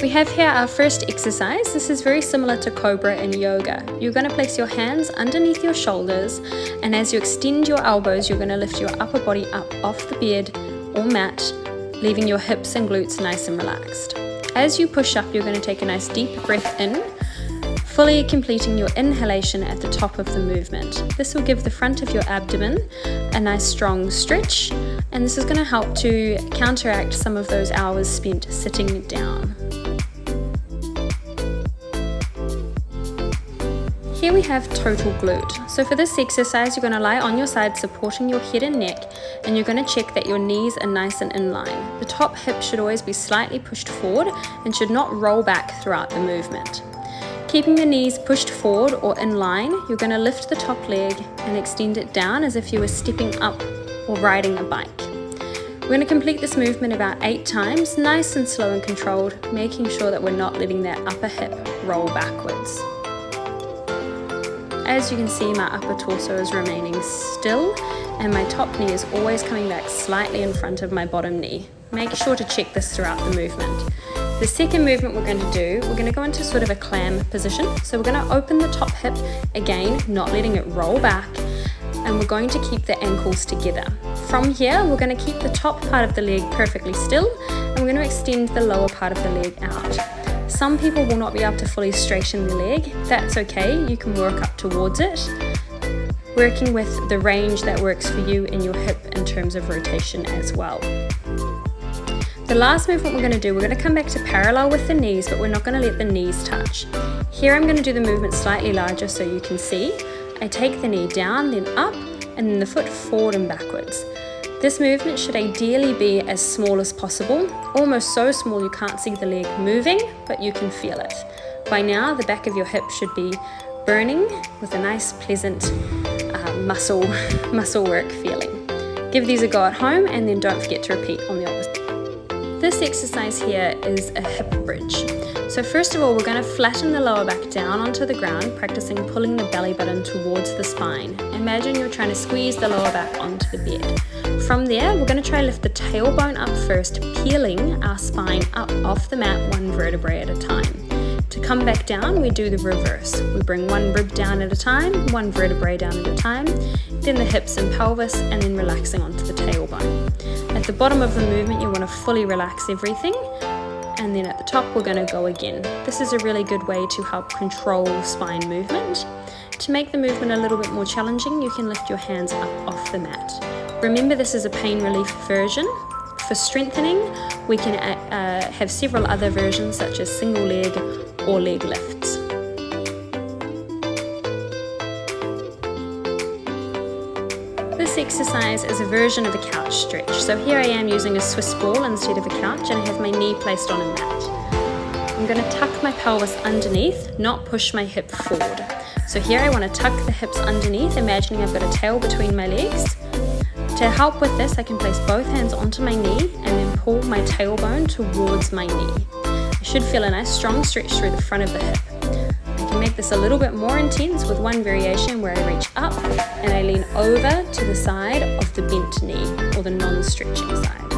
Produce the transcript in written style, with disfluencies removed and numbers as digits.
We have here our first exercise. This is very similar to Cobra in yoga. You're going to place your hands underneath your shoulders, and as you extend your elbows, you're going to lift your upper body up off the bed or mat, leaving your hips and glutes nice and relaxed. As you push up, you're going to take a nice deep breath in, fully completing your inhalation at the top of the movement. This will give the front of your abdomen a nice strong stretch, and this is going to help to counteract some of those hours spent sitting down. Here we have total glute. So for this exercise, you're going to lie on your side supporting your head and neck, and you're going to check that your knees are nice and in line. The top hip should always be slightly pushed forward and should not roll back throughout the movement. Keeping the knees pushed forward or in line, you're going to lift the top leg and extend it down as if you were stepping up or riding a bike. We're going to complete this movement about 8 times, nice and slow and controlled, making sure that we're not letting that upper hip roll backwards. As you can see, my upper torso is remaining still and my top knee is always coming back slightly in front of my bottom knee. Make sure to check this throughout the movement. The second movement we're going to do, we're going to go into sort of a clam position. So we're going to open the top hip again, not letting it roll back, and we're going to keep the ankles together. From here, we're going to keep the top part of the leg perfectly still, and we're going to extend the lower part of the leg out. Some people will not be able to fully straighten the leg. That's okay, you can work up towards it, working with the range that works for you in your hip in terms of rotation as well. The last movement we're going to do, we're going to come back to parallel with the knees, but we're not going to let the knees touch. Here I'm going to do the movement slightly larger so you can see. I take the knee down, then up, and then the foot forward and backwards. This movement should ideally be as small as possible, almost so small you can't see the leg moving, but you can feel it. By now, the back of your hip should be burning with a nice, pleasant muscle work feeling. Give these a go at home, and then don't forget to repeat on the opposite. This exercise here is a hip bridge. So first of all, we're going to flatten the lower back down onto the ground, practicing pulling the belly button towards the spine. Imagine you're trying to squeeze the lower back onto the bed. From there, we're going to try to lift the tailbone up first, peeling our spine up off the mat one vertebrae at a time. To come back down, we do the reverse. We bring one rib down at a time, one vertebrae down at a time, then the hips and pelvis, and then relaxing onto the tailbone. At the bottom of the movement, you want to fully relax everything, and then at the top, we're going to go again. This is a really good way to help control spine movement. To make the movement a little bit more challenging, you can lift your hands up off the mat. Remember, this is a pain relief version. For strengthening, we can have several other versions such as single leg or leg lifts. This exercise is a version of a couch stretch. So here I am using a Swiss ball instead of a couch, and I have my knee placed on a mat. I'm going to tuck my pelvis underneath, not push my hip forward. So here I want to tuck the hips underneath, imagining I've got a tail between my legs. To help with this, I can place both hands onto my knee and then pull my tailbone towards my knee. I should feel a nice strong stretch through the front of the hip. I can make this a little bit more intense with one variation where I reach up and I lean over to the side of the bent knee, or the non-stretching side.